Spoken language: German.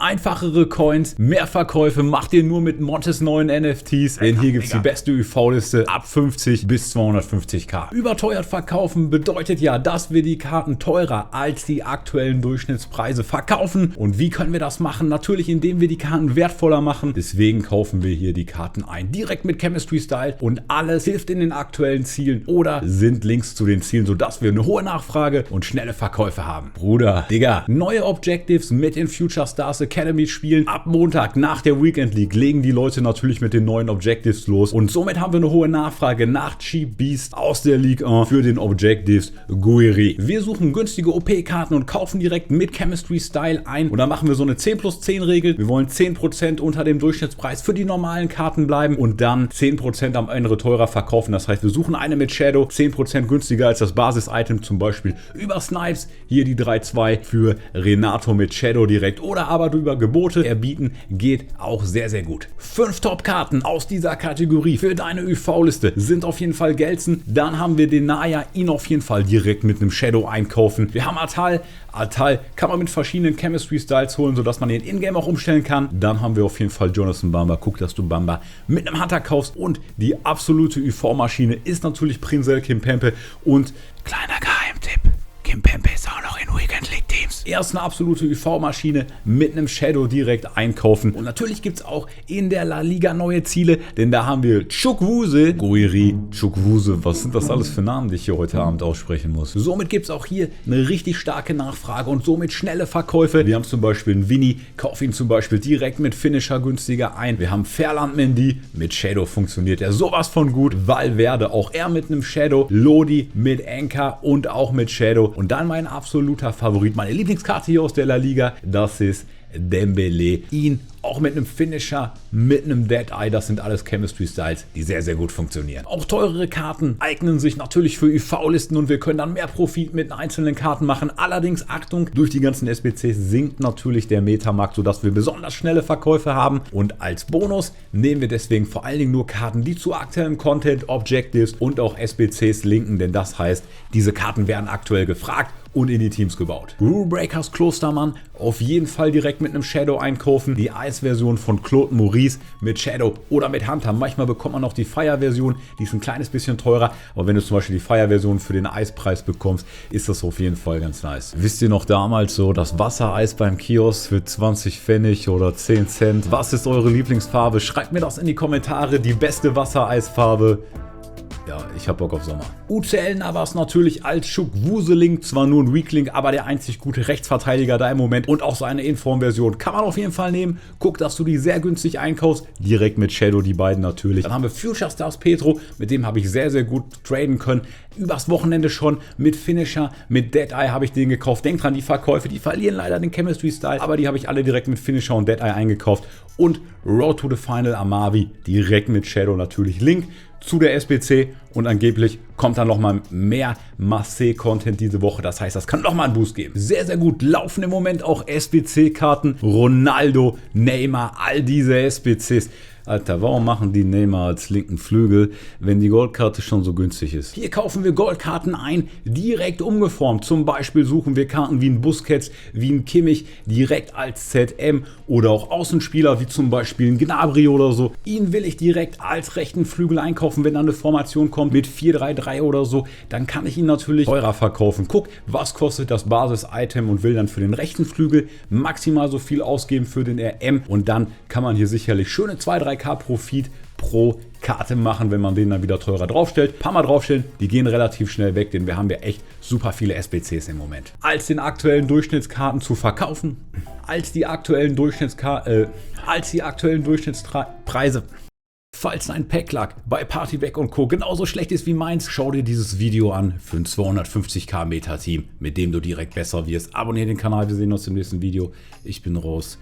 Einfachere Coins, mehr Verkäufe macht ihr nur mit Montes neuen NFTs, denn hier gibt es die beste UV-Liste ab 50 bis 250k. Überteuert verkaufen bedeutet ja, dass wir die Karten teurer als die aktuellen Durchschnittspreise verkaufen. Und wie können wir das machen? Natürlich, indem wir die Karten wertvoller machen. Deswegen kaufen wir hier die Karten ein, direkt mit Chemistry Style, und alles hilft in den aktuellen Zielen oder sind Links zu den Zielen, sodass wir eine hohe Nachfrage und schnelle Verkäufe haben. Bruder, Digga, neue Objectives mit den Future Stars Academy Spielen. Ab Montag nach der Weekend League legen die Leute natürlich mit den neuen Objectives los und somit haben wir eine hohe Nachfrage nach Cheap Beast aus der Ligue 1 für den Objectives Guerri. Wir suchen günstige OP-Karten und kaufen direkt mit Chemistry Style ein und dann machen wir so eine 10+10 Regel. Wir wollen 10% unter dem Durchschnittspreis für die normalen Karten bleiben und dann 10% am Ende teurer verkaufen. Das heißt, wir suchen eine mit Shadow 10% günstiger als das Basis-Item, zum Beispiel über Snipes. Hier die 3-2 für Renato mit Shadow direkt oder aber über Gebote erbieten, geht auch sehr, sehr gut. 5 Top-Karten aus dieser Kategorie für deine UV-Liste sind auf jeden Fall Gelsen. Dann haben wir den Naya, ihn auf jeden Fall direkt mit einem Shadow einkaufen. Wir haben Atal. Atal kann man mit verschiedenen Chemistry-Styles holen, sodass man den Ingame auch umstellen kann. Dann haben wir auf jeden Fall Jonathan Bamba. Guck, dass du Bamba mit einem Hunter kaufst. Und die absolute UV-Maschine ist natürlich Prinzel Kimpembe. Und kleiner Geheimtipp: Kimpembe ist auch noch in Weekend League Teams. Erst eine absolute UV-Maschine mit einem Shadow direkt einkaufen. Und natürlich gibt es auch in der La Liga neue Ziele, denn da haben wir Chukwueze, Guerri, Chukwueze. Was sind das alles für Namen, die ich hier heute Abend aussprechen muss? Somit gibt es auch hier eine richtig starke Nachfrage und somit schnelle Verkäufe. Wir haben zum Beispiel einen Vinny, kauf ihn zum Beispiel direkt mit Finisher günstiger ein. Wir haben Ferland Mendy, mit Shadow funktioniert er sowas von gut. Valverde, auch er mit einem Shadow. Lodi mit Anchor und auch mit Shadow. Und dann mein absoluter Favorit, meine Lieblingskarte hier aus der La Liga, das ist Dembele. Ihn auch mit einem Finisher, mit einem Dead Eye, das sind alles Chemistry Styles, die sehr, sehr gut funktionieren. Auch teurere Karten eignen sich natürlich für UV-Listen und wir können dann mehr Profit mit einzelnen Karten machen. Allerdings, Achtung, durch die ganzen SBCs sinkt natürlich der Metamarkt, sodass wir besonders schnelle Verkäufe haben. Und als Bonus nehmen wir deswegen vor allen Dingen nur Karten, die zu aktuellem Content, Objectives und auch SBCs linken, denn das heißt, diese Karten werden aktuell gefragt und in die Teams gebaut. Rule Breakers Klostermann auf jeden Fall direkt mit einem Shadow einkaufen. Die Ice-Version von Claude Maurice mit Shadow oder mit Hunter. Manchmal bekommt man noch die Fire-Version, die ist ein kleines bisschen teurer. Aber wenn du zum Beispiel die Fire-Version für den Eispreis bekommst, ist das auf jeden Fall ganz nice. Wisst ihr noch damals so das Wassereis beim Kiosk für 20 Pfennig oder 10 Cent? Was ist eure Lieblingsfarbe? Schreibt mir das in die Kommentare. Die beste Wassereisfarbe. Ja, ich hab Bock auf Sommer. UCL Navas natürlich als Chukwueze-Link, zwar nur ein Weak-Link, aber der einzig gute Rechtsverteidiger da im Moment und auch seine Inform-Version kann man auf jeden Fall nehmen. Guck, dass du die sehr günstig einkaufst, direkt mit Shadow, die beiden natürlich. Dann haben wir Future Stars Petro, mit dem habe ich sehr, sehr gut traden können. Übers Wochenende schon mit Finisher, mit Dead Eye habe ich den gekauft. Denkt dran, die Verkäufe, die verlieren leider den Chemistry-Style, aber die habe ich alle direkt mit Finisher und Dead Eye eingekauft. Und Road to the Final Amavi, direkt mit Shadow natürlich Link zu der SBC und angeblich kommt dann nochmal mehr Marseille-Content diese Woche. Das heißt, das kann nochmal einen Boost geben. Sehr, sehr gut laufen im Moment auch SBC-Karten. Ronaldo, Neymar, all diese SBCs. Alter, warum machen die Neymar als linken Flügel, wenn die Goldkarte schon so günstig ist? Hier kaufen wir Goldkarten ein, direkt umgeformt. Zum Beispiel suchen wir Karten wie ein Busquets, wie ein Kimmich, direkt als ZM oder auch Außenspieler wie zum Beispiel ein Gnabry oder so. Ihn will ich direkt als rechten Flügel einkaufen, wenn dann eine Formation kommt mit 4-3-3 oder so. Dann kann ich ihn natürlich teurer verkaufen. Guck, was kostet das Basis-Item und will dann für den rechten Flügel maximal so viel ausgeben für den RM. Und dann kann man hier sicherlich schöne 2-3K Profit pro Karte machen, wenn man den dann wieder teurer draufstellt. Ein paar Mal draufstellen, die gehen relativ schnell weg, denn wir haben ja echt super viele SBCs im Moment. Als den aktuellen Durchschnittskarten zu verkaufen, als die aktuellen Durchschnittspreise. Falls dein Packlack bei Partyback und Co. genauso schlecht ist wie meins, schau dir dieses Video an für ein 250k Meta-Team, mit dem du direkt besser wirst. Abonniere den Kanal, wir sehen uns im nächsten Video. Ich bin raus.